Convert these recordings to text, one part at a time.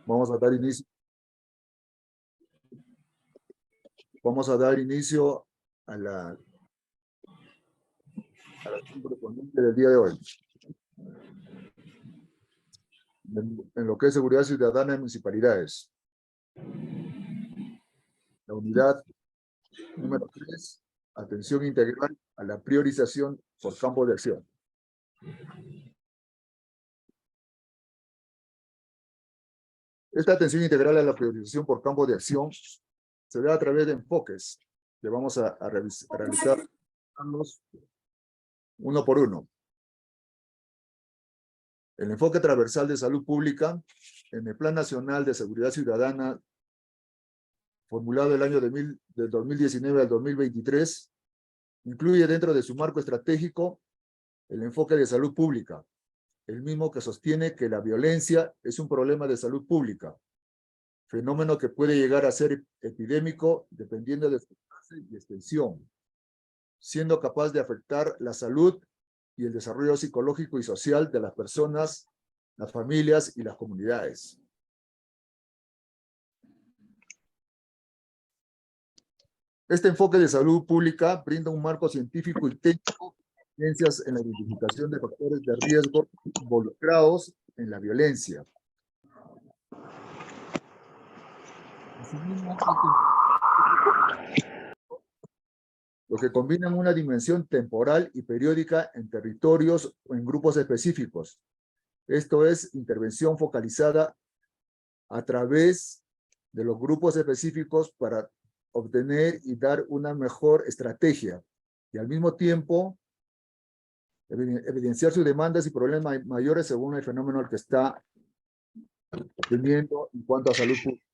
Vamos a dar inicio. Vamos a dar inicio a la correspondiente del día de hoy. En lo que es seguridad ciudadana en municipalidades. La unidad número 3, atención integral a la priorización por campo de acción. Esta atención integral a la priorización por campo de acción se da a través de enfoques que vamos a realizar uno por uno. El enfoque transversal de salud pública en el Plan Nacional de Seguridad Ciudadana formulado el año del 2019 al 2023 incluye dentro de su marco estratégico el enfoque de salud pública, el mismo que sostiene que la violencia es un problema de salud pública, fenómeno que puede llegar a ser epidémico dependiendo de su fase y extensión, siendo capaz de afectar la salud y el desarrollo psicológico y social de las personas, las familias y las comunidades. Este enfoque de salud pública brinda un marco científico y técnico de ciencias en la identificación de factores de riesgo involucrados en la violencia. Lo que combina una dimensión temporal y periódica en territorios o en grupos específicos. Esto es intervención focalizada a través de los grupos específicos para obtener y dar una mejor estrategia y al mismo tiempo evidenciar sus demandas y problemas mayores según el fenómeno al que está teniendo en cuanto a salud pública.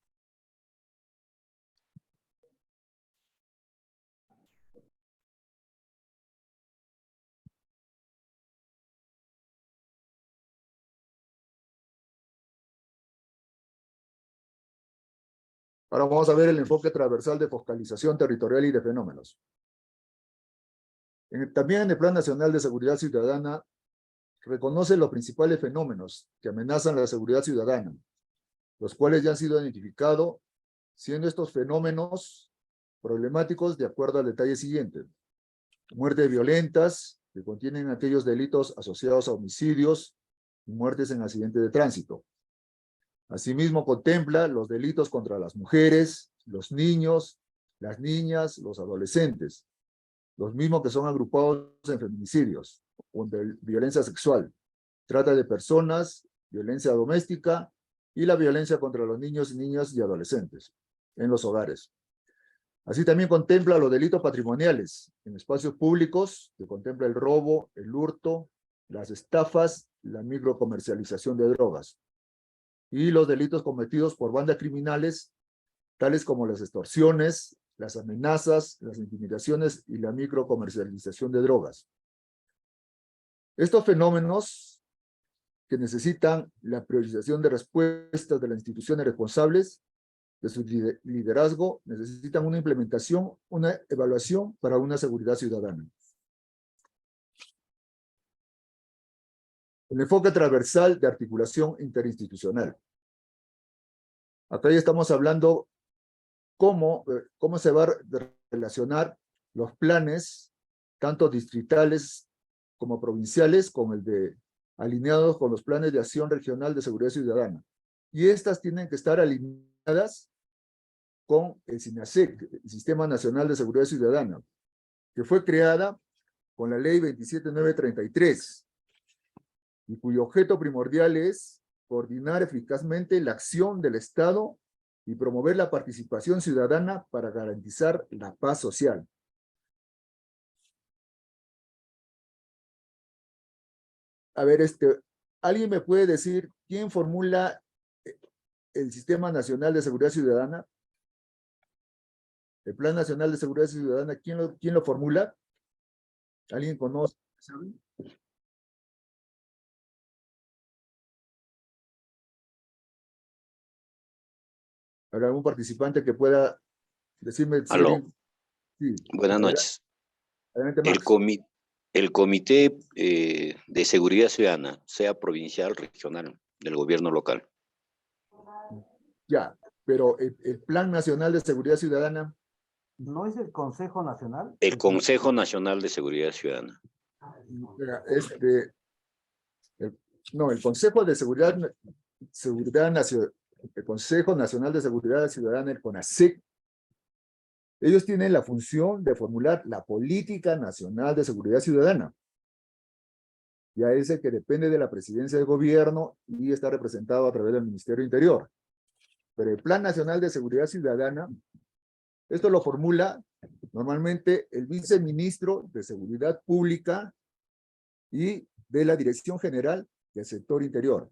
Ahora vamos a ver el enfoque transversal de focalización territorial y de fenómenos. También en el Plan Nacional de Seguridad Ciudadana reconoce los principales fenómenos que amenazan la seguridad ciudadana, los cuales ya han sido identificados, siendo estos fenómenos problemáticos de acuerdo al detalle siguiente. Muertes violentas, que contienen aquellos delitos asociados a homicidios y muertes en accidentes de tránsito. Asimismo, contempla los delitos contra las mujeres, los niños, las niñas, los adolescentes, los mismos que son agrupados en feminicidios o en violencia sexual, trata de personas, violencia doméstica y la violencia contra los niños, niñas y adolescentes en los hogares. Así también contempla los delitos patrimoniales en espacios públicos, que contempla el robo, el hurto, las estafas, la microcomercialización de drogas, y los delitos cometidos por bandas criminales, tales como las extorsiones, las amenazas, las intimidaciones y la microcomercialización de drogas. Estos fenómenos que necesitan la priorización de respuestas de las instituciones responsables de su liderazgo, necesitan una implementación, una evaluación para una seguridad ciudadana. El enfoque transversal de articulación interinstitucional. Acá ya estamos hablando cómo se va a relacionar los planes, tanto distritales como provinciales, con el de alineados con los planes de acción regional de seguridad ciudadana. Y estas tienen que estar alineadas con el SINASEC, el Sistema Nacional de Seguridad Ciudadana, que fue creada con la Ley 27933, y cuyo objeto primordial es coordinar eficazmente la acción del Estado y promover la participación ciudadana para garantizar la paz social. A ver, ¿alguien me puede decir quién formula el Sistema Nacional de Seguridad Ciudadana? El Plan Nacional de Seguridad Ciudadana, ¿quién lo formula? ¿Alguien conoce? ¿Sabe? ¿Habrá algún participante que pueda decirme? Aló. Sí. Buenas noches. Adelante, Max. El Comité de Seguridad Ciudadana, sea provincial, regional, del gobierno local. Ya, pero el Plan Nacional de Seguridad Ciudadana, ¿No es el Consejo Nacional? El Consejo Nacional de Seguridad Ciudadana. no, el Consejo de Seguridad Nacional, el Consejo Nacional de Seguridad Ciudadana, el CONASEC, ellos tienen la función de formular la Política Nacional de Seguridad Ciudadana. Ya es el que depende de la presidencia del gobierno y está representado a través del Ministerio Interior. Pero el Plan Nacional de Seguridad Ciudadana, esto lo formula normalmente el viceministro de Seguridad Pública y de la Dirección General del Sector Interior.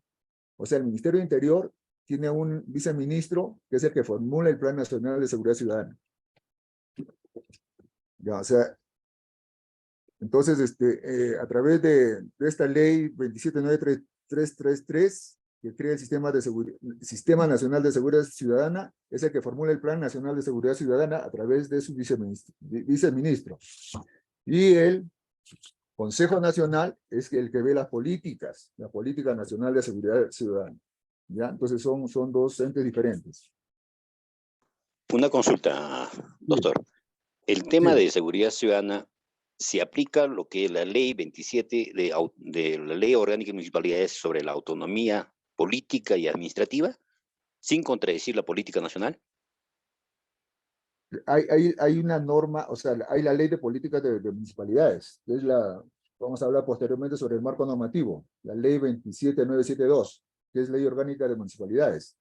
O sea, el Ministerio Interior tiene un viceministro que es el que formula el Plan Nacional de Seguridad Ciudadana. Ya, o sea, entonces, a través de esta ley 2793333, que crea el Sistema Nacional de Seguridad Ciudadana, es el que formula el Plan Nacional de Seguridad Ciudadana a través de su viceministro. Y el Consejo Nacional es el que ve las políticas, la Política Nacional de Seguridad Ciudadana. ¿Ya? Entonces son dos entes diferentes. Una consulta, doctor. El tema de seguridad ciudadana se aplica lo que es la ley 27 de la Ley Orgánica de Municipalidades sobre la autonomía política y administrativa, sin contradecir la política nacional. Hay una norma, o sea, hay la ley de políticas de municipalidades, que es vamos a hablar posteriormente sobre el marco normativo, la ley 27972, que es ley orgánica de municipalidades.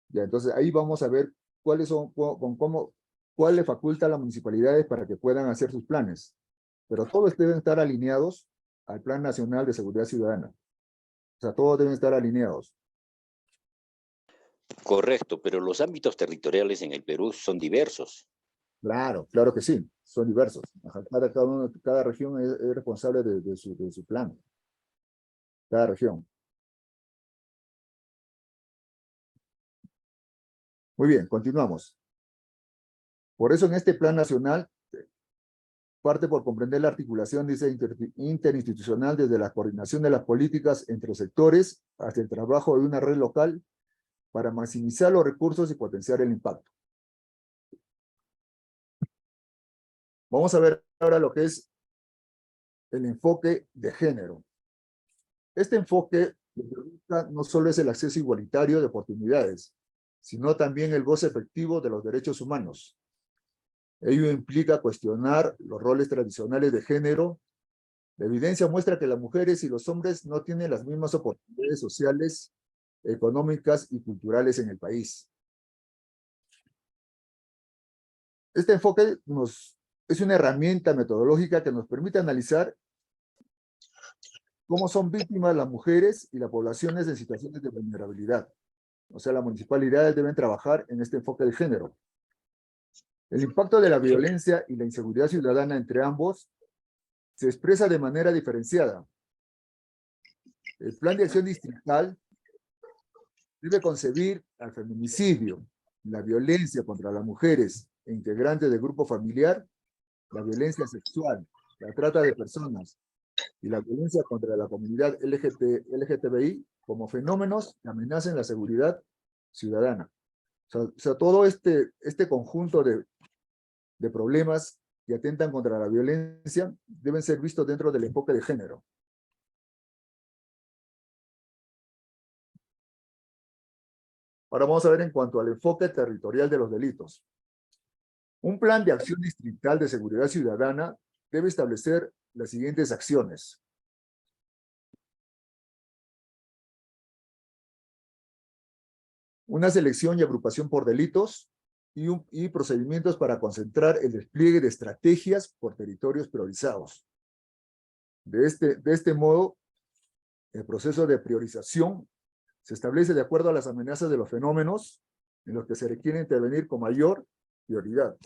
Ya, entonces ahí vamos a ver cuáles son, cuál le faculta a las municipalidades para que puedan hacer sus planes. Pero todos deben estar alineados al Plan Nacional de Seguridad Ciudadana. O sea, todos deben estar alineados. Correcto, pero los ámbitos territoriales en el Perú son diversos. Claro, claro que sí, son diversos. Cada región es responsable de su plan. Cada región. Muy bien, continuamos. Por eso en este plan nacional parte por comprender la articulación interinstitucional desde la coordinación de las políticas entre sectores hasta el trabajo de una red local para maximizar los recursos y potenciar el impacto. Vamos a ver ahora lo que es el enfoque de género. Este enfoque no solo es el acceso igualitario de oportunidades, sino también el goce efectivo de los derechos humanos. Ello implica cuestionar los roles tradicionales de género. La evidencia muestra que las mujeres y los hombres no tienen las mismas oportunidades sociales, económicas y culturales en el país. Este enfoque es una herramienta metodológica que nos permite analizar cómo son víctimas las mujeres y las poblaciones en situaciones de vulnerabilidad. O sea, las municipalidades deben trabajar en este enfoque de género. El impacto de la violencia y la inseguridad ciudadana entre ambos se expresa de manera diferenciada. El plan de acción distrital debe concebir al feminicidio, la violencia contra las mujeres e integrantes del grupo familiar, la violencia sexual, la trata de personas y la violencia contra la comunidad LGTBI como fenómenos que amenazan la seguridad ciudadana. O sea, todo este conjunto de problemas que atentan contra la violencia deben ser vistos dentro del enfoque de género. Ahora vamos a ver en cuanto al enfoque territorial de los delitos. Un plan de acción distrital de seguridad ciudadana debe establecer las siguientes acciones. Una selección y agrupación por delitos y procedimientos para concentrar el despliegue de estrategias por territorios priorizados. De este modo, el proceso de priorización se establece de acuerdo a las amenazas de los fenómenos en los que se requiere intervenir con mayor prioridad.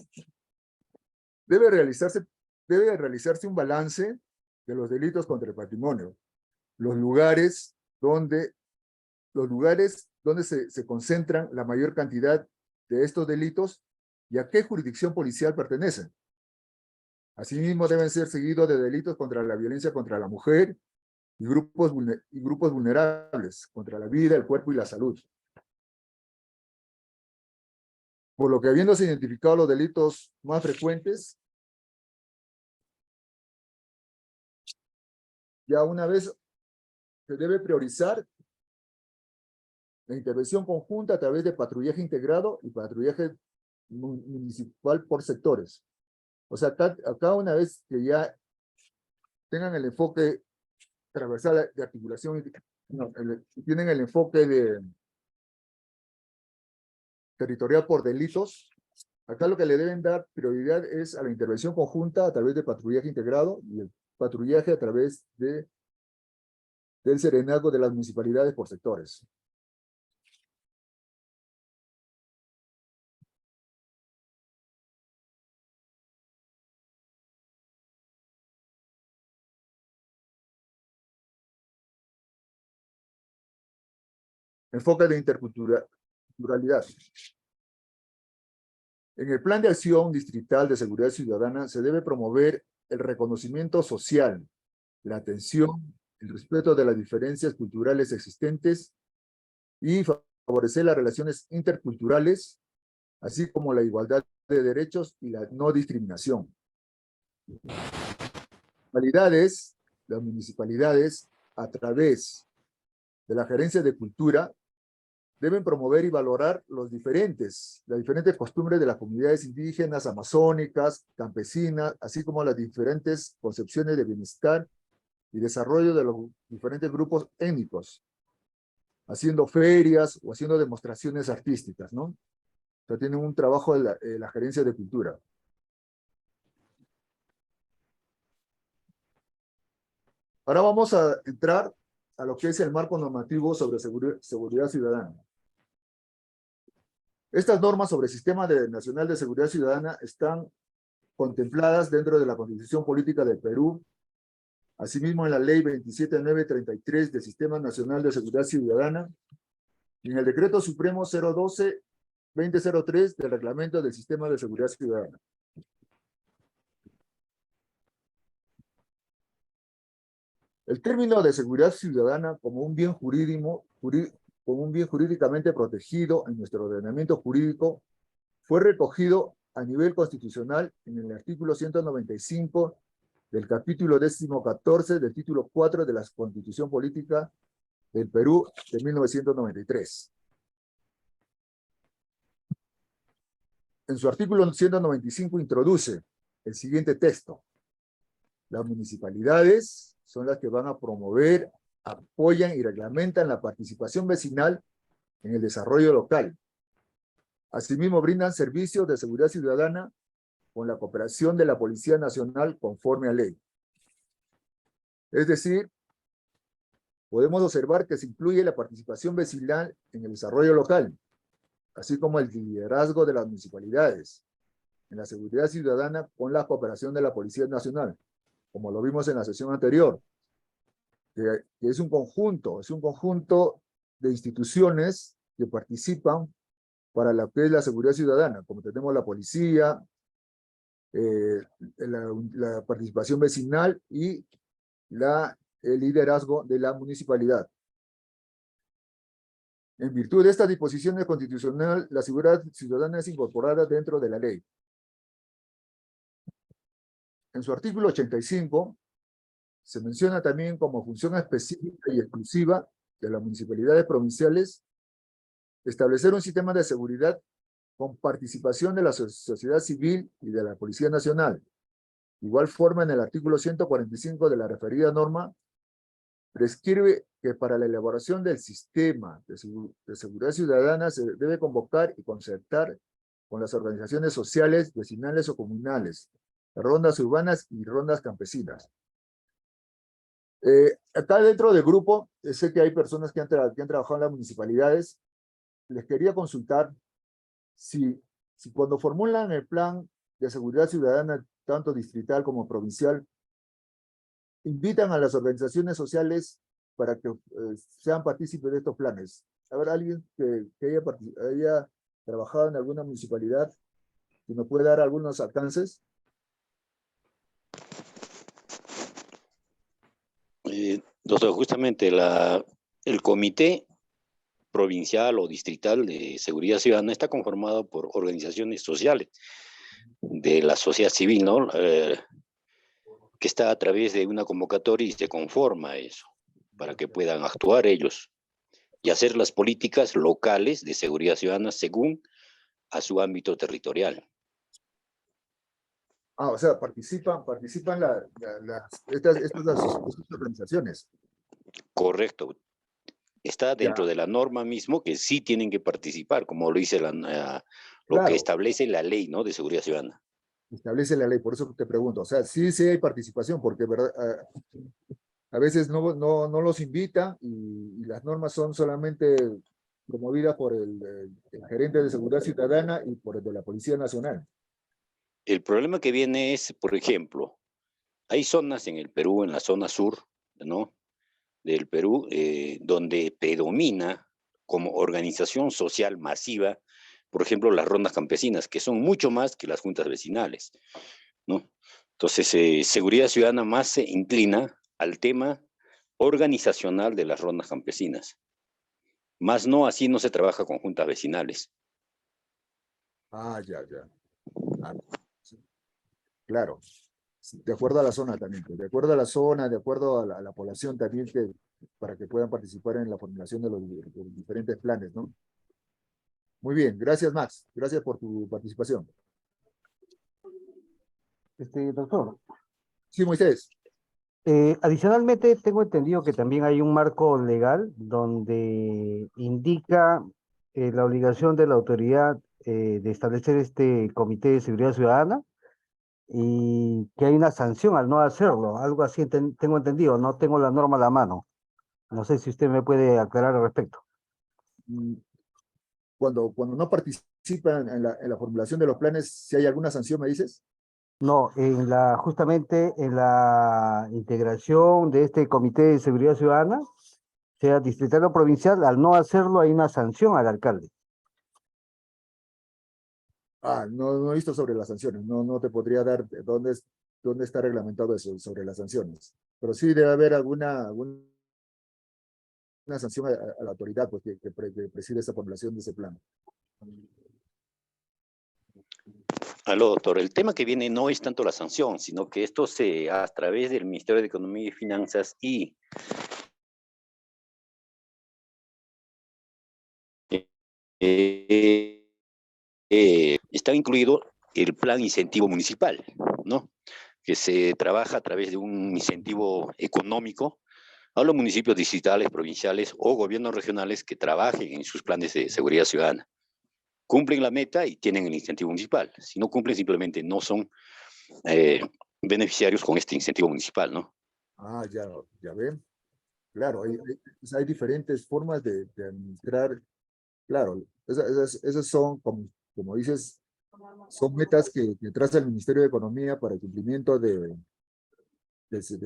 Debe realizarse un balance de los delitos contra el patrimonio, los lugares donde se concentran la mayor cantidad de estos delitos y a qué jurisdicción policial pertenecen. Asimismo, deben ser seguidos de delitos contra la violencia contra la mujer, y grupos vulnerables contra la vida, el cuerpo y la salud. Por lo que habiéndose identificado los delitos más frecuentes, ya una vez se debe priorizar la intervención conjunta a través de patrullaje integrado y patrullaje municipal por sectores. O sea, acá una vez que ya tengan el enfoque transversal de articulación, tienen el enfoque de territorial por delitos, acá lo que le deben dar prioridad es a la intervención conjunta a través de patrullaje integrado y el patrullaje a través del serenazgo de las municipalidades por sectores. Enfoque de interculturalidad. En el Plan de Acción Distrital de Seguridad Ciudadana se debe promover el reconocimiento social, la atención, el respeto de las diferencias culturales existentes y favorecer las relaciones interculturales, así como la igualdad de derechos y la no discriminación. Las municipalidades, a través de la Gerencia de Cultura, deben promover y valorar las diferentes costumbres de las comunidades indígenas, amazónicas, campesinas, así como las diferentes concepciones de bienestar y desarrollo de los diferentes grupos étnicos, haciendo ferias o haciendo demostraciones artísticas, ¿no? O sea, tienen un trabajo de la Gerencia de Cultura. Ahora vamos a entrar a lo que es el marco normativo sobre seguridad ciudadana. Estas normas sobre el Sistema Nacional de Seguridad Ciudadana están contempladas dentro de la Constitución Política del Perú, asimismo en la Ley 27933 del Sistema Nacional de Seguridad Ciudadana y en el Decreto Supremo 012-2003 del Reglamento del Sistema de Seguridad Ciudadana. El término de seguridad ciudadana como un bien jurídicamente protegido en nuestro ordenamiento jurídico fue recogido a nivel constitucional en el artículo 195 del capítulo 14 del título 4 de la Constitución Política del Perú de 1993. En su artículo 195 introduce el siguiente texto: las municipalidades son las que van a promover, apoyan y reglamentan la participación vecinal en el desarrollo local. Asimismo, brindan servicios de seguridad ciudadana con la cooperación de la Policía Nacional conforme a ley. Es decir, podemos observar que se incluye la participación vecinal en el desarrollo local, así como el liderazgo de las municipalidades en la seguridad ciudadana con la cooperación de la Policía Nacional, como lo vimos en la sesión anterior, que es un conjunto de instituciones que participan para lo que es la seguridad ciudadana, como tenemos la policía, la participación vecinal y el liderazgo de la municipalidad. En virtud de esta disposición constitucional, la seguridad ciudadana es incorporada dentro de la ley. En su artículo 85, se menciona también como función específica y exclusiva de las municipalidades provinciales establecer un sistema de seguridad con participación de la sociedad civil y de la Policía Nacional. De igual forma, en el artículo 145 de la referida norma, prescribe que para la elaboración del sistema de seguridad ciudadana se debe convocar y concertar con las organizaciones sociales, vecinales o comunales, rondas urbanas y rondas campesinas. Acá dentro del grupo, sé que hay personas que han trabajado en las municipalidades. Les quería consultar si cuando formulan el plan de seguridad ciudadana, tanto distrital como provincial, invitan a las organizaciones sociales para que sean partícipes de estos planes. A ver, alguien que haya trabajado en alguna municipalidad, que me puede dar algunos alcances. Doctor, justamente el Comité Provincial o Distrital de Seguridad Ciudadana está conformado por organizaciones sociales de la sociedad civil, ¿no? Que está a través de una convocatoria y se conforma eso, para que puedan actuar ellos y hacer las políticas locales de seguridad ciudadana según a su ámbito territorial. Ah, o sea, participan estas organizaciones. Correcto. Está dentro Ya, de la norma mismo que sí tienen que participar, como lo dice lo que claro, establece la ley, ¿no?, de seguridad ciudadana. establece la ley, por eso te pregunto. O sea, sí, sí hay participación, porque ¿verdad? A veces no los invita y las normas son solamente promovidas por el gerente de seguridad ciudadana y por el de la Policía Nacional. El problema que viene es, por ejemplo, hay zonas en el Perú, en la zona sur, ¿no?, del Perú, donde predomina como organización social masiva, por ejemplo, las rondas campesinas, que son mucho más que las juntas vecinales, ¿no? Entonces, seguridad ciudadana más se inclina al tema organizacional de las rondas campesinas. Más no, así no se trabaja con juntas vecinales. Ah, ya, ya. Ah, sí, claro. Sí, de acuerdo a la zona también, pues, de acuerdo a la zona, de acuerdo a la población también, para que puedan participar en la formulación de los diferentes planes, ¿no? Muy bien, gracias Max, gracias por tu participación. Doctor, Sí, Moisés. adicionalmente tengo entendido que también hay un marco legal donde indica la obligación de la autoridad de establecer este Comité de Seguridad Ciudadana y que hay una sanción al no hacerlo, algo así tengo entendido, no tengo la norma a la mano. No sé si usted me puede aclarar al respecto. mm, cuando no participan en la formulación de los planes, si hay alguna sanción, ¿me dices? No, justamente en la integración de este Comité de Seguridad Ciudadana, sea distrital o provincial, al no hacerlo hay una sanción al alcalde. Ah, no he visto sobre las sanciones, no te podría dar dónde está reglamentado eso, sobre las sanciones. Pero sí debe haber alguna sanción a la autoridad pues, que preside esa formulación de ese plan. Aló, doctor, el tema que viene no es tanto la sanción, sino que esto a través del Ministerio de Economía y Finanzas y eh, está incluido el plan incentivo municipal, ¿no?, que se trabaja a través de un incentivo económico a los municipios distritales, provinciales o gobiernos regionales que trabajen en sus planes de seguridad ciudadana. Cumplen la meta y tienen el incentivo municipal. Si no cumplen, simplemente no son eh, beneficiarios con este incentivo municipal, ¿no? Ah, ya ven. Claro, pues, hay diferentes formas de administrar. Claro, esas son, como dices, son metas que traza el Ministerio de Economía para el cumplimiento de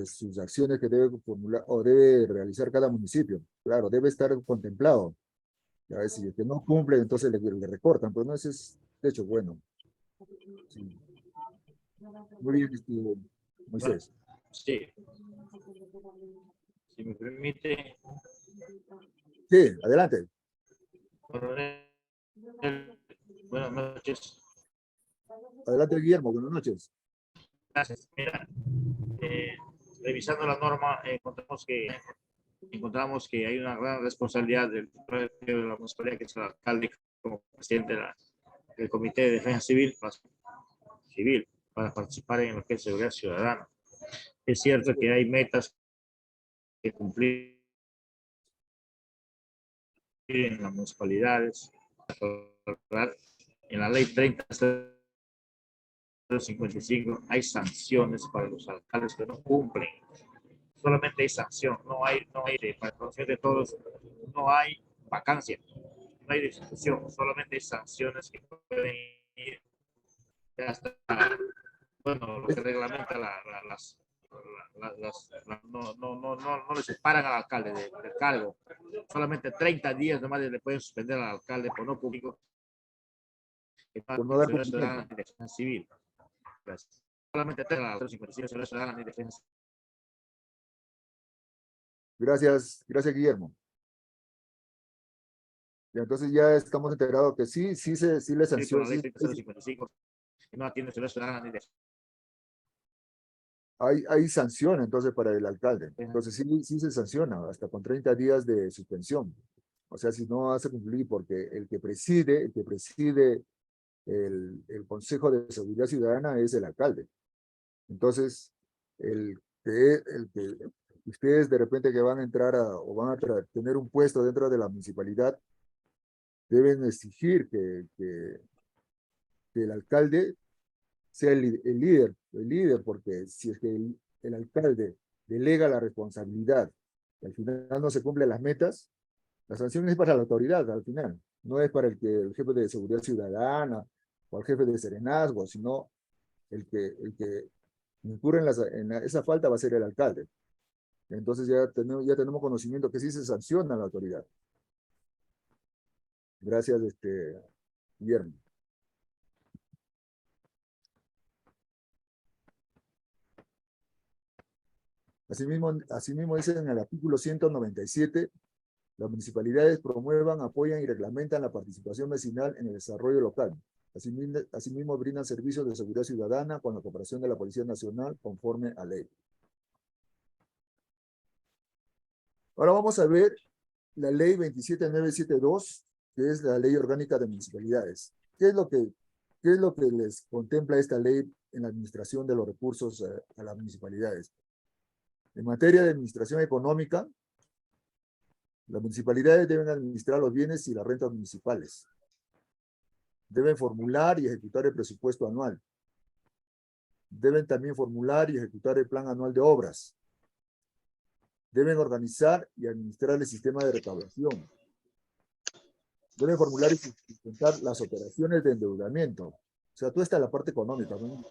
sus acciones que debe formular o debe realizar cada municipio. Claro, debe estar contemplado. A ver, si es que no cumple, entonces le recortan, pero no, ese es, de hecho, bueno. Sí. Muy bien, Bueno, Moisés. sí, si me permite, Sí, adelante. coronel, buenas noches. Adelante, Guillermo, buenas noches. Gracias. Mira, revisando la norma, encontramos que hay una gran responsabilidad de la municipalidad, que es el alcalde como presidente del Comité de Defensa Civil, para participar en lo que es seguridad ciudadana. Es cierto que hay metas que cumplir en las municipalidades. En la ley 30/55 hay sanciones para los alcaldes que no cumplen. Solamente hay sanción, para el conocimiento de todos, no hay vacancia, no hay destitución, solamente hay sanciones que pueden ir hasta, bueno, lo que reglamenta no le separan al alcalde del cargo. Solamente 30 días nomás le pueden suspender al alcalde por no público Por no dar seguridad cumplimiento. ciudadana y defensa civil. Gracias. Solamente tenga la 55 seguridad ciudadana y defensa Gracias, Guillermo. Y entonces ya estamos enterados que sí le Sí, por sancionó, la ley 3055, que no atiende seguridad ciudadana ni de hay sanción entonces para el alcalde. Entonces sí se sanciona hasta con 30 días de suspensión. O sea, si no hace cumplir, porque el que preside el Consejo de Seguridad Ciudadana es el alcalde. Entonces, el que ustedes de repente que van a entrar o van a tener un puesto dentro de la municipalidad, deben exigir que el alcalde sea el líder, porque si es que el alcalde delega la responsabilidad y al final no se cumplen las metas, la sanción es para la autoridad al final, no es para el jefe de seguridad ciudadana o el jefe de serenazgo, sino el que incurre esa falta va a ser el alcalde. Entonces ya tenemos conocimiento que sí se sanciona a la autoridad. Gracias, Guillermo. Asimismo dice en el artículo 197, las municipalidades promuevan, apoyan y reglamentan la participación vecinal en el desarrollo local. Asimismo brindan servicios de seguridad ciudadana con la cooperación de la Policía Nacional conforme a ley. Ahora vamos a ver la ley 27972, que es la ley orgánica de municipalidades. ¿Qué es lo que les contempla esta ley en la administración de los recursos a las municipalidades? En materia de administración económica, las municipalidades deben administrar los bienes y las rentas municipales. Deben formular y ejecutar el presupuesto anual. Deben también formular y ejecutar el plan anual de obras. Deben organizar y administrar el sistema de recaudación. Deben formular y sustentar las operaciones de endeudamiento. O sea, toda esta es la parte económica, ¿no?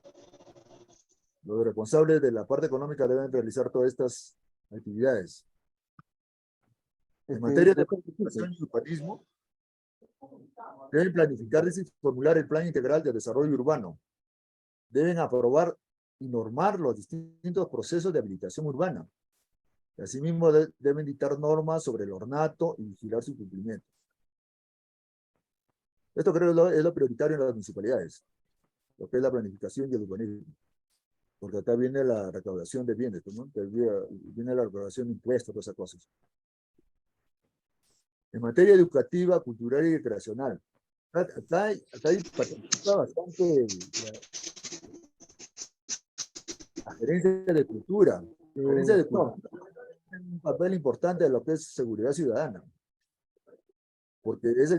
Los responsables de la parte económica deben realizar todas estas actividades. En materia de planificación y urbanismo, deben planificar y formular el plan integral de desarrollo urbano. Deben aprobar y normar los distintos procesos de habilitación urbana. Asimismo, deben dictar normas sobre el ornato y vigilar su cumplimiento. Esto creo que es lo prioritario en las municipalidades, lo que es la planificación y el urbanismo. Porque acá viene la recaudación de bienes, ¿no? Viene la recaudación de impuestos, todas esas cosas. En materia educativa, cultural y recreacional, acá participa bastante la gerencia de cultura. La gerencia de cultura tiene un papel importante en lo que es seguridad ciudadana, porque es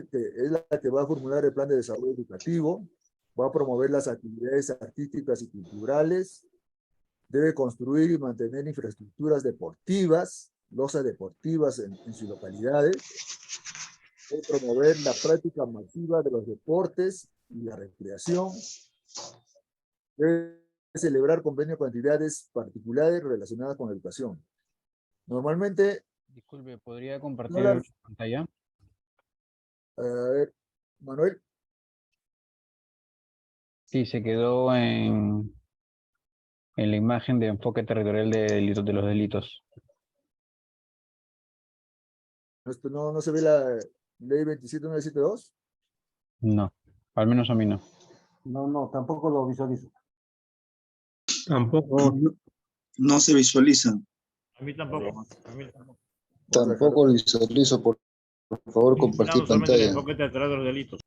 la que va a formular el plan de desarrollo educativo, va a promover las actividades artísticas y culturales, debe construir y mantener infraestructuras deportivas, losas deportivas en sus localidades, debe promover la práctica masiva de los deportes y la recreación, debe celebrar convenios con entidades particulares relacionadas con la educación. Normalmente, Disculpe, ¿podría compartir no la- la pantalla? a ver, Manuel, Sí, se quedó en la imagen de enfoque territorial de los delitos. no se ve la ley 27972. No, al menos a mí no. No, tampoco lo visualizo. Tampoco, no se visualizan. A mí tampoco. A mí tampoco. Tampoco lo visualizo, por favor, compartir Eliminado solamente el pantalla. enfoque territorial de los delitos.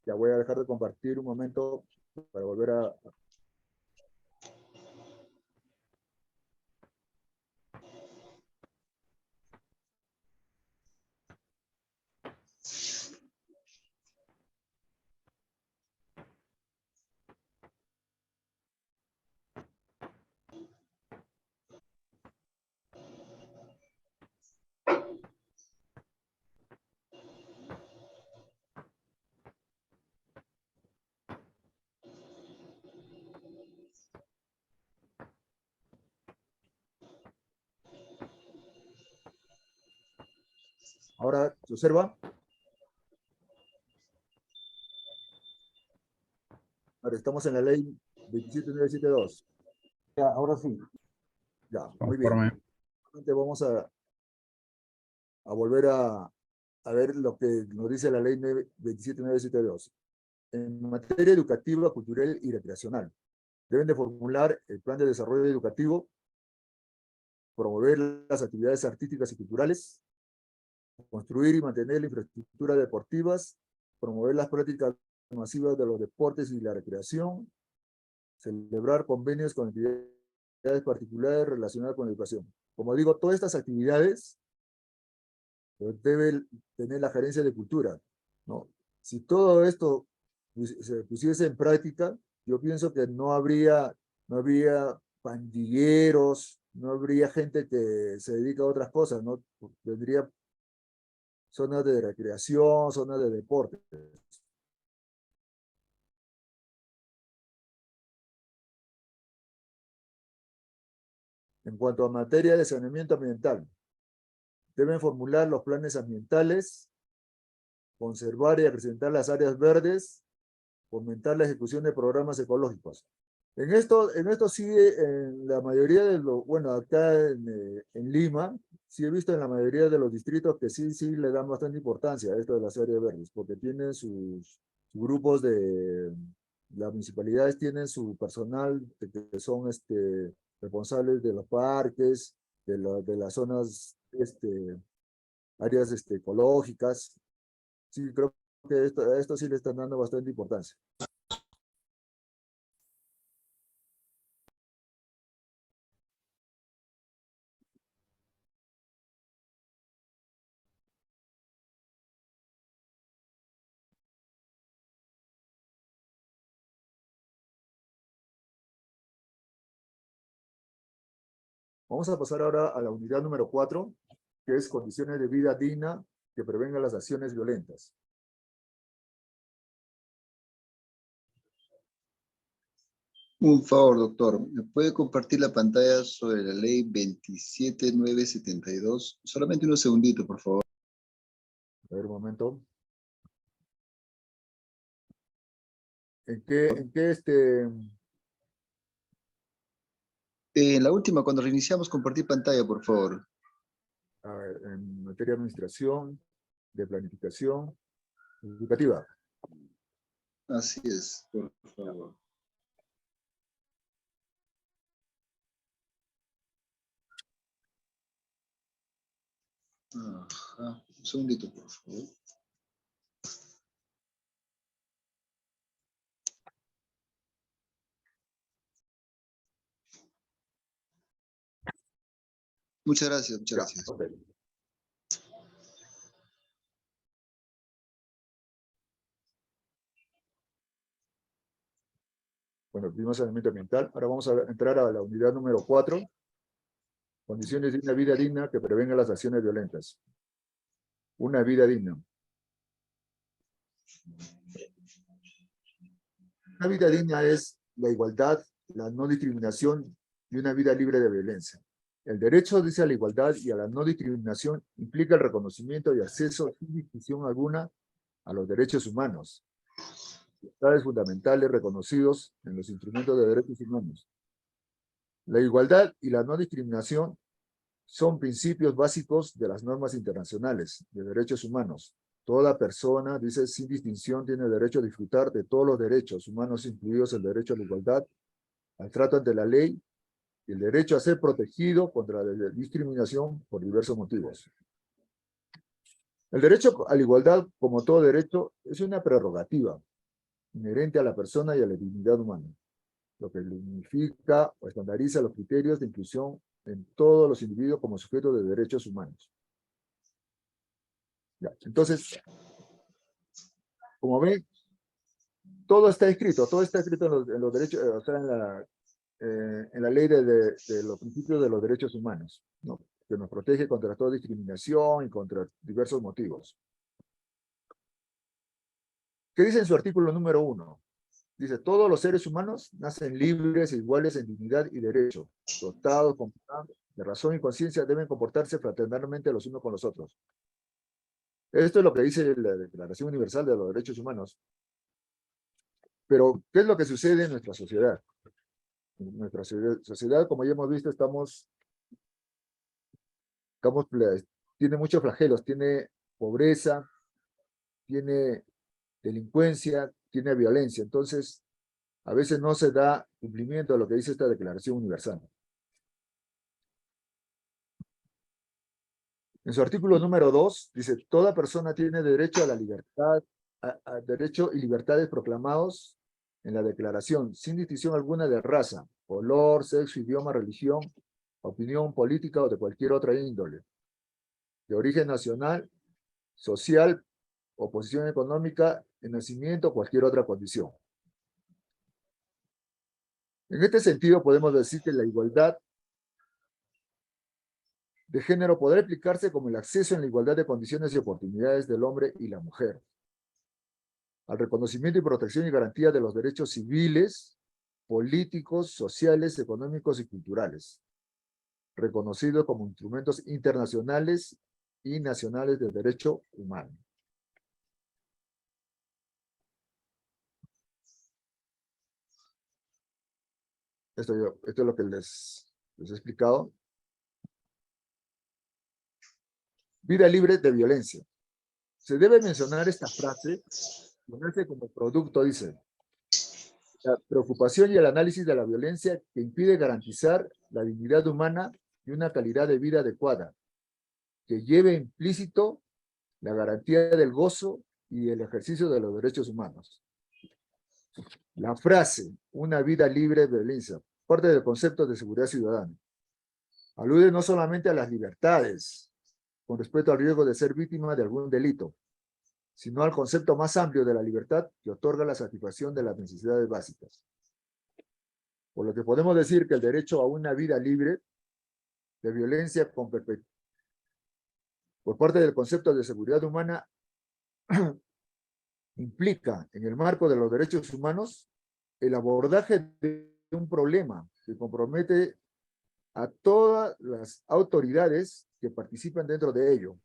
Ya voy a dejar de compartir un momento para volver a... Ahora, ¿se observa? Ahora estamos en la ley 27972. Ya, ahora sí. Ya, muy bien. Conforme. Vamos a volver a ver lo que nos dice la ley 27972. En materia educativa, cultural y recreacional, deben de formular el plan de desarrollo educativo, promover las actividades artísticas y culturales, construir y mantener la infraestructura deportivas, promover las prácticas masivas de los deportes y la recreación, celebrar convenios con entidades particulares relacionadas con la educación. Como digo, todas estas actividades debe tener la gerencia de cultura, ¿no? Si todo esto se pusiese en práctica, yo pienso que no habría pandilleros, no habría gente que se dedica a otras cosas, ¿no? Tendría zonas de recreación, zonas de deporte. En cuanto a materia de saneamiento ambiental, deben formular los planes ambientales, conservar y acrecentar las áreas verdes, fomentar la ejecución de programas ecológicos. En esto sí, en la mayoría de los, bueno, acá en Lima, sí he visto en la mayoría de los distritos que sí le dan bastante importancia a esto de las áreas verdes, porque tienen sus grupos las municipalidades tienen su personal que son responsables de los parques, de las zonas, áreas ecológicas. Sí, creo que a esto sí le están dando bastante importancia. Vamos a pasar ahora a la unidad número 4, que es condiciones de vida digna que prevengan las acciones violentas. Un favor, doctor. ¿Me puede compartir la pantalla sobre la ley 27972? Solamente unos segunditos, por favor. A ver, un momento. ¿En qué En la última, cuando reiniciamos, compartir pantalla, por favor. a ver, en materia de administración, de planificación, educativa? Así es, por favor. Ajá. Un segundito, por favor. Muchas gracias, muchas gracias. Ok. Bueno, vimos saneamiento ambiental. Ahora vamos a entrar a la unidad número 4. Condiciones de una vida digna que prevenga las acciones violentas. Una vida digna. Una vida digna es la igualdad, la no discriminación y una vida libre de violencia. El derecho, dice, a la igualdad y a la no discriminación implica el reconocimiento y acceso sin distinción alguna a los derechos humanos, libertades fundamentales reconocidos en los instrumentos de derechos humanos. La igualdad y la no discriminación son principios básicos de las normas internacionales de derechos humanos. Toda persona, dice, sin distinción, tiene derecho a disfrutar de todos los derechos humanos, incluidos el derecho a la igualdad, al trato ante la ley y el derecho a ser protegido contra la discriminación por diversos motivos. El derecho a la igualdad, como todo derecho, es una prerrogativa inherente a la persona y a la dignidad humana, lo que unifica o estandariza los criterios de inclusión en todos los individuos como sujetos de derechos humanos. Ya, entonces, como ven, todo está escrito en los derechos, o sea, en la ley de los principios de los derechos humanos, ¿no? Que nos protege contra toda discriminación y contra diversos motivos. ¿Qué dice en su artículo número 1? Dice, todos los seres humanos nacen libres e iguales en dignidad y derecho, dotados de razón y conciencia, deben comportarse fraternalmente los unos con los otros. Esto es lo que dice la Declaración Universal de los Derechos Humanos. Pero, ¿qué es lo que sucede en nuestra sociedad? En nuestra sociedad, como ya hemos visto, estamos tiene muchos flagelos, tiene pobreza, tiene delincuencia, tiene violencia. Entonces, a veces no se da cumplimiento a lo que dice esta Declaración Universal. En su artículo número 2, dice, toda persona tiene derecho a la libertad, a derecho y libertades proclamados en la Declaración, sin distinción alguna de raza, color, sexo, idioma, religión, opinión política o de cualquier otra índole, de origen nacional, social o posición económica, de nacimiento o cualquier otra condición. En este sentido, podemos decir que la igualdad de género podrá explicarse como el acceso en la igualdad de condiciones y oportunidades del hombre y la mujer, al reconocimiento y protección y garantía de los derechos civiles, políticos, sociales, económicos y culturales, reconocidos como instrumentos internacionales y nacionales del derecho humano. Esto es lo que les he explicado. Vida libre de violencia. Se debe mencionar esta frase, ponerse como producto, dice, la preocupación y el análisis de la violencia que impide garantizar la dignidad humana y una calidad de vida adecuada, que lleve implícito la garantía del gozo y el ejercicio de los derechos humanos. La frase, una vida libre de violencia, parte del concepto de seguridad ciudadana. Alude no solamente a las libertades, con respecto al riesgo de ser víctima de algún delito, sino al concepto más amplio de la libertad que otorga la satisfacción de las necesidades básicas. Por lo que podemos decir que el derecho a una vida libre de violencia por parte del concepto de seguridad humana implica, en el marco de los derechos humanos, el abordaje de un problema que compromete a todas las autoridades que participan dentro de ello,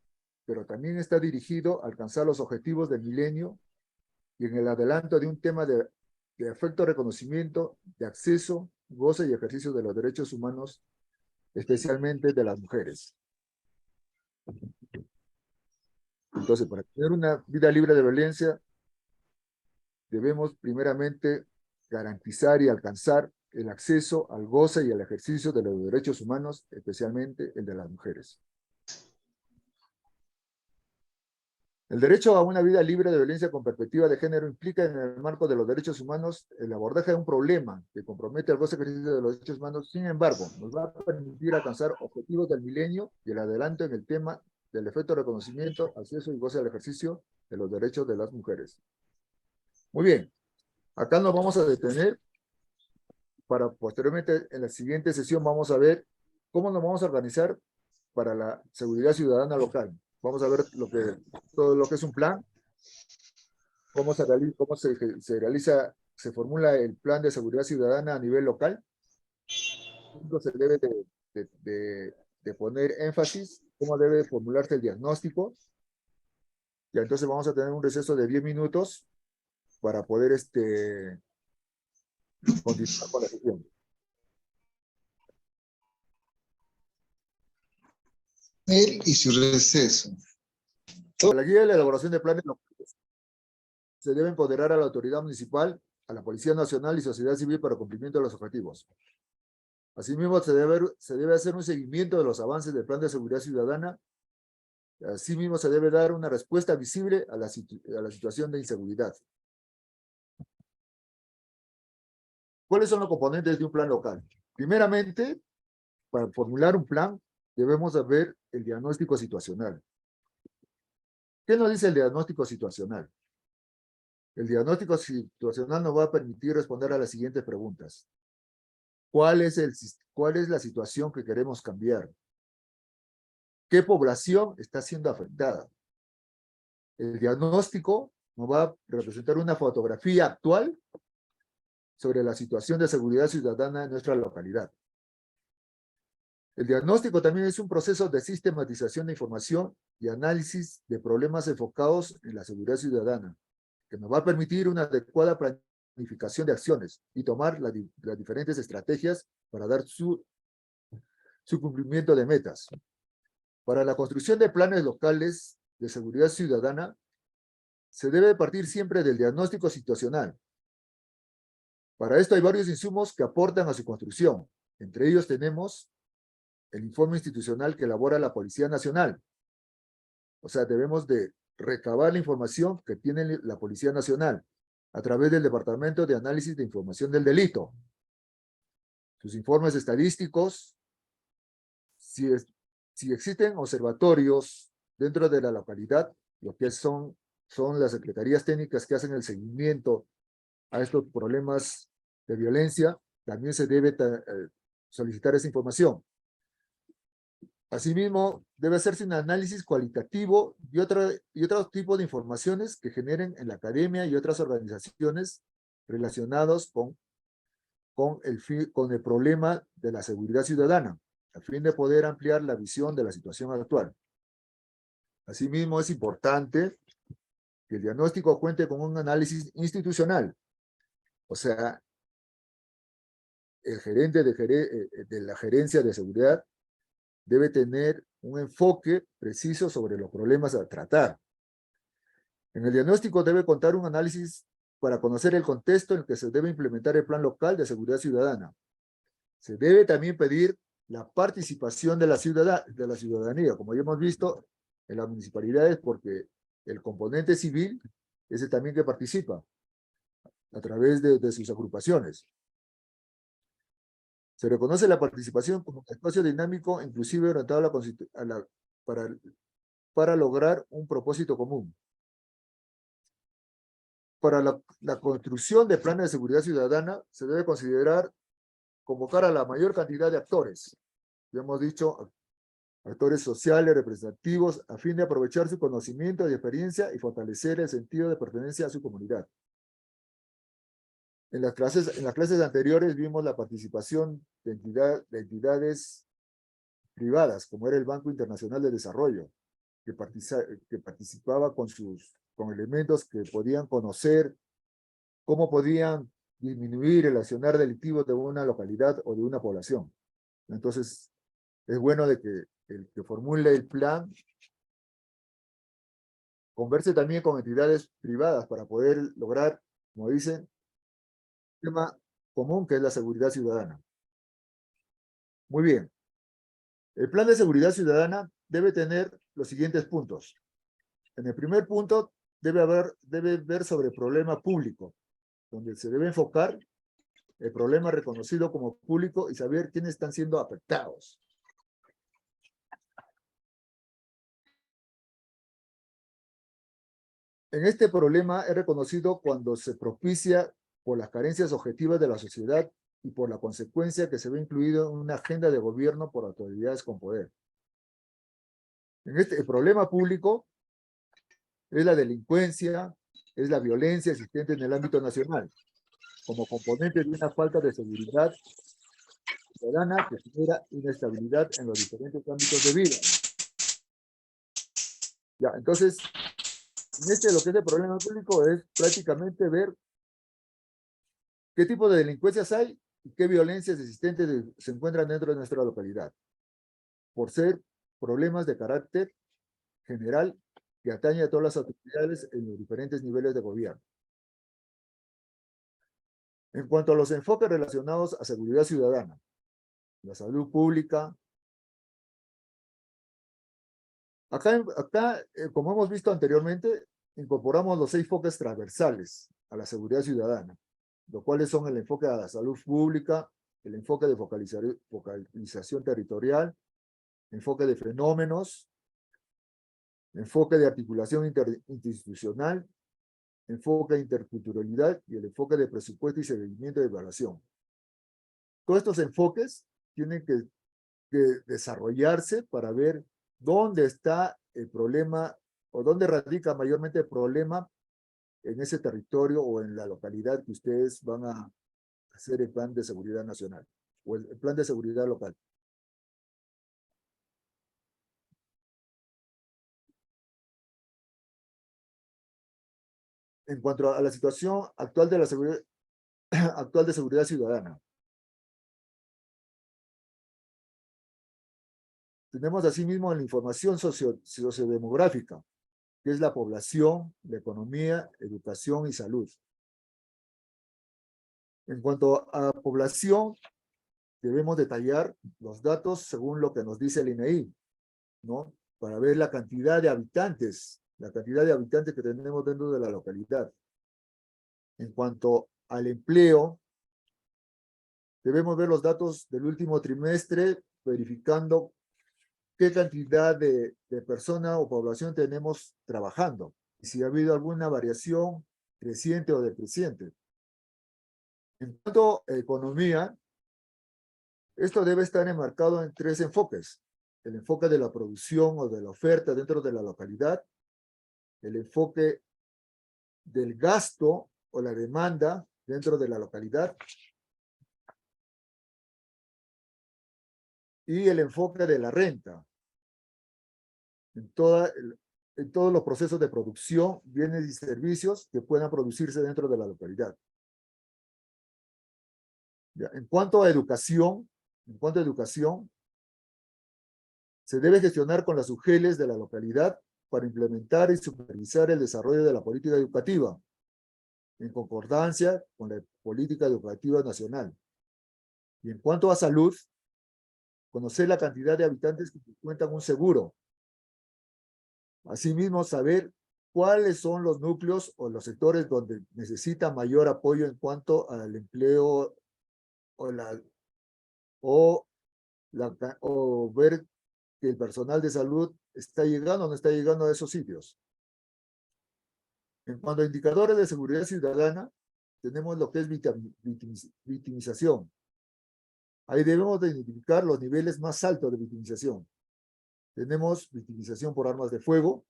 pero también está dirigido a alcanzar los objetivos del milenio y en el adelanto de un tema de efecto reconocimiento, de acceso, goce y ejercicio de los derechos humanos, especialmente de las mujeres. Entonces, para tener una vida libre de violencia, debemos primeramente garantizar y alcanzar el acceso al goce y al ejercicio de los derechos humanos, especialmente el de las mujeres. El derecho a una vida libre de violencia con perspectiva de género implica en el marco de los derechos humanos el abordaje de un problema que compromete el goce y ejercicio de los derechos humanos. Sin embargo, nos va a permitir alcanzar objetivos del milenio y el adelanto en el tema del efecto de reconocimiento, acceso y goce al ejercicio de los derechos de las mujeres. Muy bien, acá nos vamos a detener para posteriormente en la siguiente sesión vamos a ver cómo nos vamos a organizar para la seguridad ciudadana local. Vamos a ver todo lo que es un plan, cómo se realiza, se formula el plan de seguridad ciudadana a nivel local. Se debe de poner énfasis, cómo debe formularse el diagnóstico. Y entonces vamos a tener un receso de 10 minutos para poder continuar con la sesión. Él y su receso. Para la guía de la elaboración de planes locales, se debe empoderar a la autoridad municipal, a la Policía Nacional y sociedad civil para cumplimiento de los objetivos. Asimismo, se debe hacer un seguimiento de los avances del plan de seguridad ciudadana. Asimismo, se debe dar una respuesta visible a la situación de inseguridad. ¿Cuáles son los componentes de un plan local? Primeramente, para formular un plan, debemos ver el diagnóstico situacional. ¿Qué nos dice el diagnóstico situacional? El diagnóstico situacional nos va a permitir responder a las siguientes preguntas. ¿Cuál es la situación que queremos cambiar? ¿Qué población está siendo afectada? El diagnóstico nos va a representar una fotografía actual sobre la situación de seguridad ciudadana en nuestra localidad. El diagnóstico también es un proceso de sistematización de información y análisis de problemas enfocados en la seguridad ciudadana, que nos va a permitir una adecuada planificación de acciones y tomar las diferentes estrategias para dar su cumplimiento de metas. Para la construcción de planes locales de seguridad ciudadana, se debe partir siempre del diagnóstico situacional. Para esto hay varios insumos que aportan a su construcción. Entre ellos tenemos el informe institucional que elabora la Policía Nacional. O sea, debemos de recabar la información que tiene la Policía Nacional a través del Departamento de Análisis de Información del Delito. Sus informes estadísticos, si existen observatorios dentro de la localidad, lo que son las secretarías técnicas que hacen el seguimiento a estos problemas de violencia, también se debe solicitar esa información. Asimismo, debe hacerse un análisis cualitativo y otro tipo de informaciones que generen en la academia y otras organizaciones relacionados con el problema de la seguridad ciudadana, a fin de poder ampliar la visión de la situación actual. Asimismo, es importante que el diagnóstico cuente con un análisis institucional. O sea, el gerente de la gerencia de seguridad debe tener un enfoque preciso sobre los problemas a tratar. En el diagnóstico debe contar un análisis para conocer el contexto en el que se debe implementar el plan local de seguridad ciudadana. Se debe también pedir la participación de la ciudadanía, como ya hemos visto en las municipalidades, porque el componente civil es el también que participa a través de sus agrupaciones. Se reconoce la participación como un espacio dinámico, inclusive orientado para lograr un propósito común. Para la construcción de planes de seguridad ciudadana, se debe convocar a la mayor cantidad de actores. Ya hemos dicho, actores sociales, representativos, a fin de aprovechar su conocimiento y experiencia y fortalecer el sentido de pertenencia a su comunidad. En las clases anteriores vimos la participación de entidades privadas, como era el Banco Internacional de Desarrollo, que participaba con elementos que podían conocer cómo podían disminuir el accionar delictivo de una localidad o de una población. Entonces, es bueno de que el que formule el plan converse también con entidades privadas para poder lograr, como dicen, un tema común que es la seguridad ciudadana. Muy bien. El plan de seguridad ciudadana debe tener los siguientes puntos. En el primer punto, debe ver sobre el problema público, donde se debe enfocar el problema reconocido como público y saber quiénes están siendo afectados. En este problema es reconocido cuando se propicia por las carencias objetivas de la sociedad y por la consecuencia que se ve incluido en una agenda de gobierno por autoridades con poder. El problema público es la delincuencia, es la violencia existente en el ámbito nacional, como componente de una falta de seguridad ciudadana que genera inestabilidad en los diferentes ámbitos de vida. Ya, entonces, lo que es el problema público es prácticamente ver qué tipo de delincuencias hay y qué violencias existentes se encuentran dentro de nuestra localidad, por ser problemas de carácter general que atañe a todas las autoridades en los diferentes niveles de gobierno. En cuanto a los enfoques relacionados a seguridad ciudadana, la salud pública, acá, como hemos visto anteriormente, incorporamos los 6 enfoques transversales a la seguridad ciudadana, los cuales son el enfoque a la salud pública, el enfoque de focalización territorial, enfoque de fenómenos, enfoque de articulación interinstitucional, enfoque de interculturalidad y el enfoque de presupuesto y seguimiento de evaluación. Todos estos enfoques tienen que desarrollarse para ver dónde está el problema o dónde radica mayormente el problema en ese territorio o en la localidad que ustedes van a hacer el plan de seguridad nacional o el plan de seguridad local. En cuanto a la situación actual de la seguridad ciudadana, Tenemos asimismo la información sociodemográfica, que es la población, la economía, educación y salud. En cuanto a población, debemos detallar los datos según lo que nos dice el INEI, ¿no? Para ver la cantidad de habitantes que tenemos dentro de la localidad. En cuanto al empleo, debemos ver los datos del último trimestre, verificando qué cantidad de personas o población tenemos trabajando, y si ha habido alguna variación creciente o decreciente. En cuanto a economía, esto debe estar enmarcado en 3 enfoques. El enfoque de la producción o de la oferta dentro de la localidad, el enfoque del gasto o la demanda dentro de la localidad, y el enfoque de la renta. En todos los procesos de producción, bienes y servicios que puedan producirse dentro de la localidad. Ya, en cuanto a educación, se debe gestionar con las UGELes de la localidad para implementar y supervisar el desarrollo de la política educativa, en concordancia con la política educativa nacional. Y en cuanto a salud, conocer la cantidad de habitantes que cuentan un seguro. Asimismo, saber cuáles son los núcleos o los sectores donde necesita mayor apoyo en cuanto al empleo o ver que el personal de salud está llegando o no está llegando a esos sitios. En cuanto a indicadores de seguridad ciudadana, tenemos lo que es victimización. Ahí debemos de identificar los niveles más altos de victimización. Tenemos victimización por armas de fuego.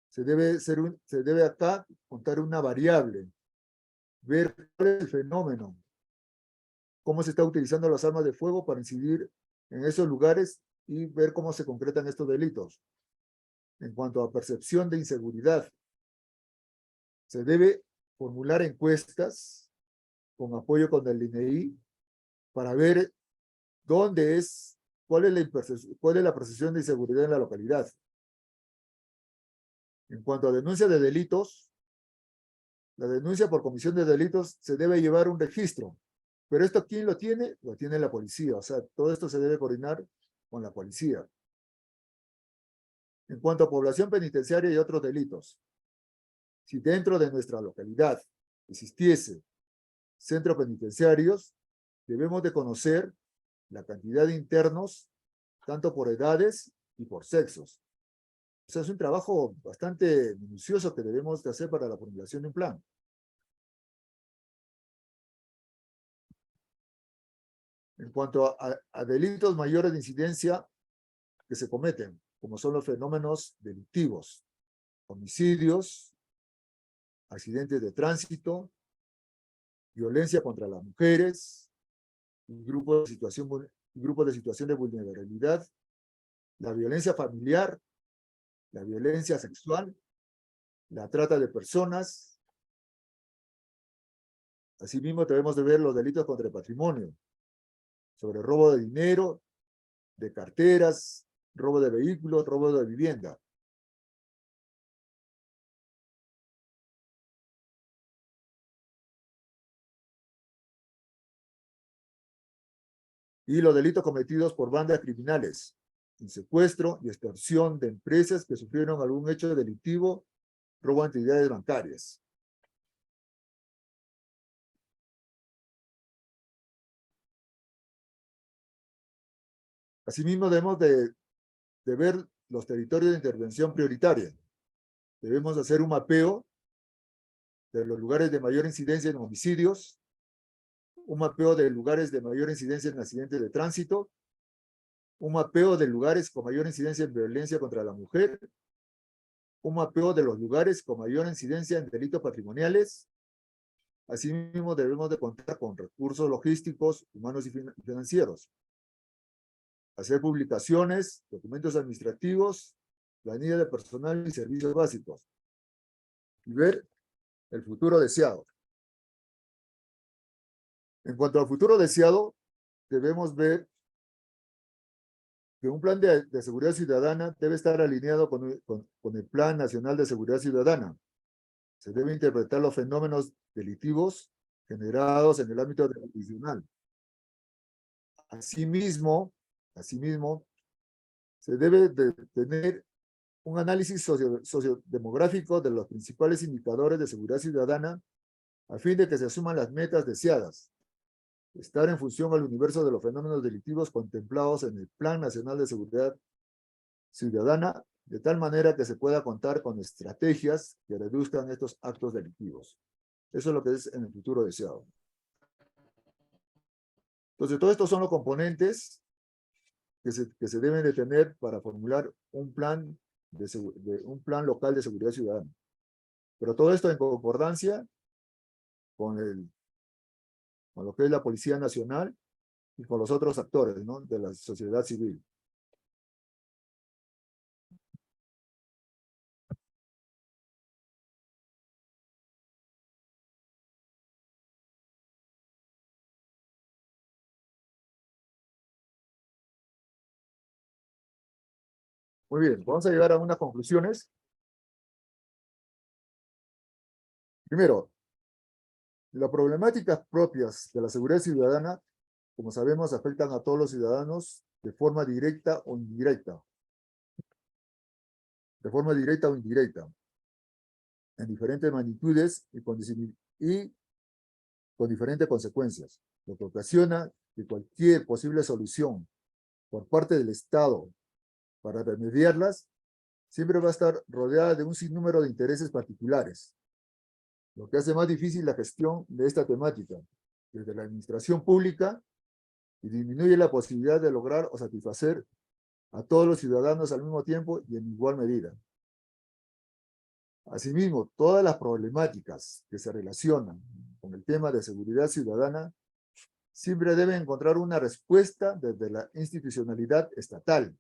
Se debe acá contar una variable, ver cuál es el fenómeno, cómo se está utilizando las armas de fuego para incidir en esos lugares y ver cómo se concretan estos delitos. En cuanto a percepción de inseguridad, se debe formular encuestas con apoyo con el INEI para ver cuál es la percepción de inseguridad en la localidad. En cuanto a denuncia de delitos, la denuncia por comisión de delitos se debe llevar un registro. Pero esto, ¿quién lo tiene? Lo tiene la policía. O sea, todo esto se debe coordinar con la policía. En cuanto a población penitenciaria y otros delitos, si dentro de nuestra localidad existiese centros penitenciarios, debemos de conocer la cantidad de internos, tanto por edades y por sexos. O sea, es un trabajo bastante minucioso que debemos de hacer para la formulación de un plan. En cuanto a delitos mayores de incidencia que se cometen, como son los fenómenos delictivos, homicidios, accidentes de tránsito, violencia contra las mujeres, grupos de situación de vulnerabilidad, la violencia familiar, la violencia sexual, la trata de personas. Asimismo, debemos de ver los delitos contra el patrimonio, sobre robo de dinero, de carteras, robo de vehículos, robo de vivienda. Y los delitos cometidos por bandas criminales, en secuestro y extorsión de empresas que sufrieron algún hecho delictivo, robo a entidades bancarias. Asimismo, debemos de ver los territorios de intervención prioritaria. Debemos hacer un mapeo de los lugares de mayor incidencia en homicidios, un mapeo de lugares de mayor incidencia en accidentes de tránsito, un mapeo de lugares con mayor incidencia en violencia contra la mujer, un mapeo de los lugares con mayor incidencia en delitos patrimoniales. Asimismo, debemos de contar con recursos logísticos, humanos y financieros. Hacer publicaciones, documentos administrativos, planilla de personal y servicios básicos. Y ver el futuro deseado. En cuanto al futuro deseado, debemos ver que un plan de seguridad ciudadana debe estar alineado con el Plan Nacional de Seguridad Ciudadana. Se debe interpretar los fenómenos delictivos generados en el ámbito jurisdiccional. Asimismo, se debe de tener un análisis sociodemográfico de los principales indicadores de seguridad ciudadana a fin de que se asuman las metas deseadas. Estar en función al universo de los fenómenos delictivos contemplados en el Plan Nacional de Seguridad Ciudadana, de tal manera que se pueda contar con estrategias que reduzcan estos actos delictivos. Eso es lo que es en el futuro deseado. Entonces, todos estos son los componentes que se deben de tener para formular un plan local de seguridad ciudadana. Pero todo esto en concordancia con lo que es la Policía Nacional y con los otros actores, ¿no?, de la sociedad civil. Muy bien, vamos a llegar a unas conclusiones. Primero, las problemáticas propias de la seguridad ciudadana, como sabemos, afectan a todos los ciudadanos de forma directa o indirecta. De forma directa o indirecta, en diferentes magnitudes y con diferentes consecuencias, lo que ocasiona que cualquier posible solución por parte del Estado para remediarlas siempre va a estar rodeada de un sinnúmero de intereses particulares, lo que hace más difícil la gestión de esta temática desde la administración pública y disminuye la posibilidad de lograr o satisfacer a todos los ciudadanos al mismo tiempo y en igual medida. Asimismo, todas las problemáticas que se relacionan con el tema de seguridad ciudadana siempre deben encontrar una respuesta desde la institucionalidad estatal,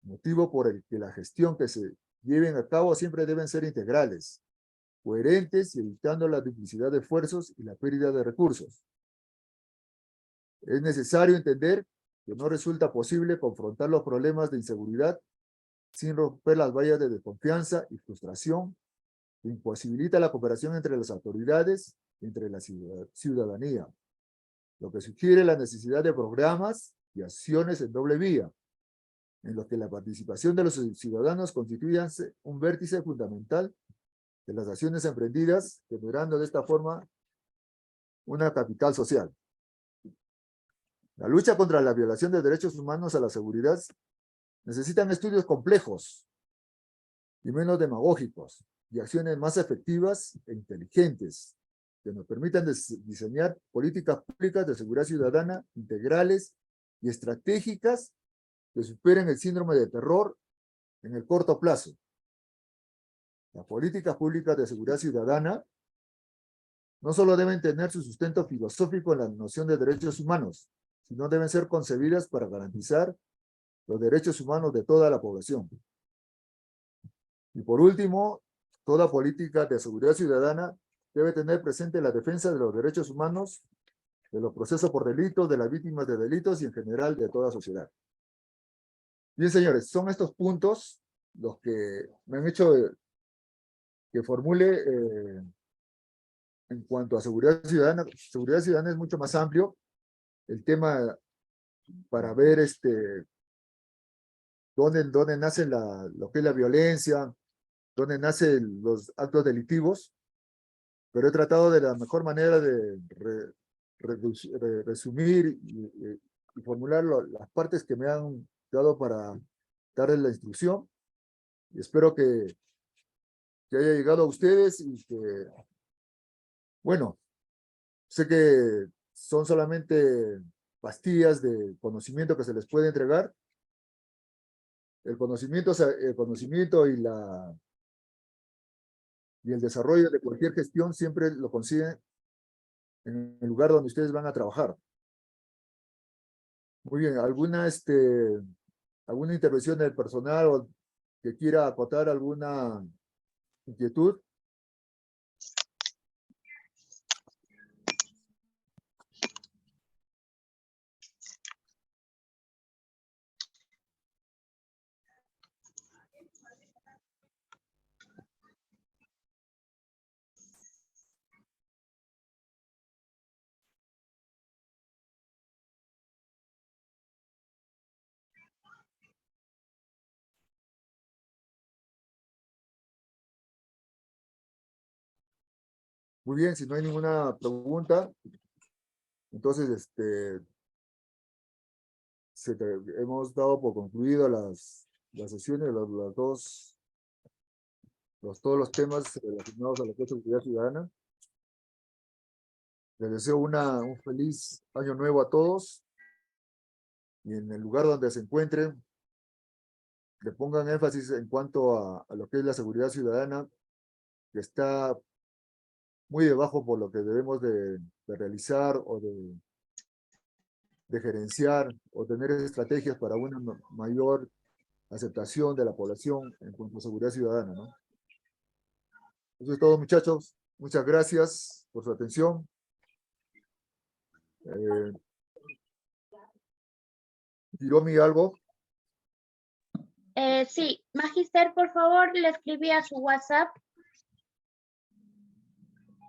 motivo por el que la gestión que se lleven a cabo siempre deben ser integrales, coherentes y evitando la duplicidad de esfuerzos y la pérdida de recursos. Es necesario entender que no resulta posible confrontar los problemas de inseguridad sin romper las vallas de desconfianza y frustración que imposibilita la cooperación entre las autoridades y entre la ciudadanía, lo que sugiere la necesidad de programas y acciones en doble vía, en los que la participación de los ciudadanos constituya un vértice fundamental de las acciones emprendidas, generando de esta forma una capital social. La lucha contra la violación de derechos humanos a la seguridad necesitan estudios complejos y menos demagógicos, y acciones más efectivas e inteligentes, que nos permitan diseñar políticas públicas de seguridad ciudadana integrales y estratégicas que superen el síndrome de terror en el corto plazo. Las políticas públicas de seguridad ciudadana no solo deben tener su sustento filosófico en la noción de derechos humanos, sino deben ser concebidas para garantizar los derechos humanos de toda la población. Y por último, toda política de seguridad ciudadana debe tener presente la defensa de los derechos humanos, de los procesos por delitos, de las víctimas de delitos y en general de toda sociedad. Bien, señores, son estos puntos los que me han hecho que formule en cuanto a seguridad ciudadana. Seguridad ciudadana es mucho más amplio. El tema para ver dónde nace lo que es la violencia, dónde nacen los actos delictivos, pero he tratado de la mejor manera de resumir y formular las partes que me han dado para darles la instrucción, y espero que haya llegado a ustedes y que, bueno, sé que son solamente pastillas de conocimiento que se les puede entregar. El conocimiento y el desarrollo de cualquier gestión siempre lo consiguen en el lugar donde ustedes van a trabajar. Muy bien, ¿alguna intervención del personal o que quiera acotar alguna inquietud? Muy bien, si no hay ninguna pregunta, entonces hemos dado por concluidas las sesiones, todos los temas relacionados a la seguridad ciudadana. Les deseo un feliz año nuevo a todos y en el lugar donde se encuentren, le pongan énfasis en cuanto a lo que es la seguridad ciudadana, que está muy debajo por lo que debemos de realizar o de gerenciar o tener estrategias para una mayor aceptación de la población en cuanto a seguridad ciudadana, ¿no? Eso es todo, muchachos. Muchas gracias por su atención. Hiromi, ¿algo? Sí, Magister, por favor, le escribí a su WhatsApp.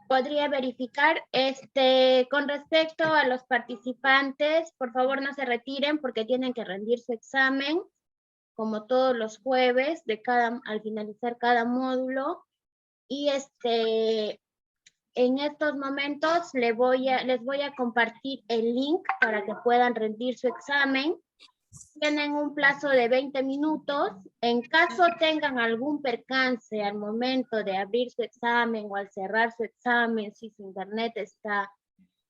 Podría verificar, con respecto a los participantes, por favor no se retiren porque tienen que rendir su examen, como todos los jueves, al finalizar cada módulo. Y en estos momentos les voy a compartir el link para que puedan rendir su examen. Tienen un plazo de 20 minutos. En caso tengan algún percance al momento de abrir su examen o al cerrar su examen, si su internet está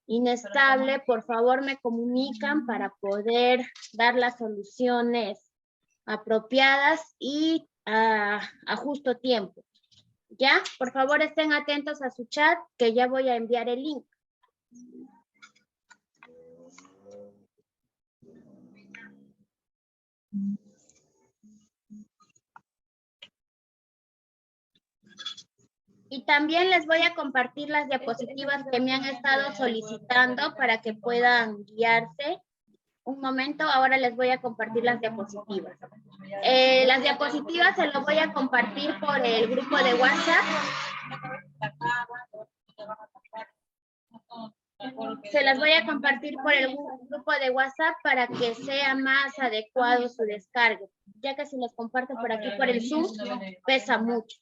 inestable, por favor me comunican para poder dar las soluciones apropiadas y a justo tiempo. ¿Ya? Por favor estén atentos a su chat que ya voy a enviar el link. Y también les voy a compartir las diapositivas que me han estado solicitando para que puedan guiarse. Un momento, ahora les voy a compartir las diapositivas. Las diapositivas se las voy a compartir por el grupo de WhatsApp. Se las voy a compartir por el grupo de WhatsApp para que sea más adecuado su descargo, ya que si los comparto por aquí por el Zoom, pesa mucho.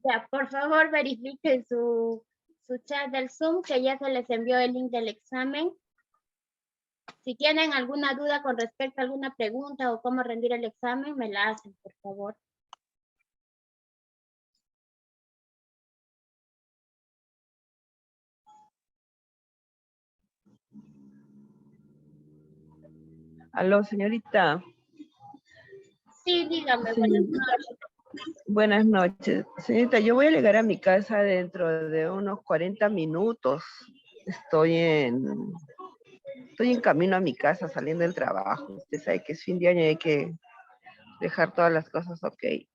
Ya, por favor, verifiquen su chat del Zoom, que ya se les envió el link del examen. Si tienen alguna duda con respecto a alguna pregunta o cómo rendir el examen, me la hacen, por favor. Aló, señorita. Sí, dígame, Sí. buenas noches. Buenas noches. Señorita, yo voy a llegar a mi casa dentro de unos 40 minutos. Estoy en camino a mi casa, saliendo del trabajo. Usted sabe que es fin de año y hay que dejar todas las cosas ok.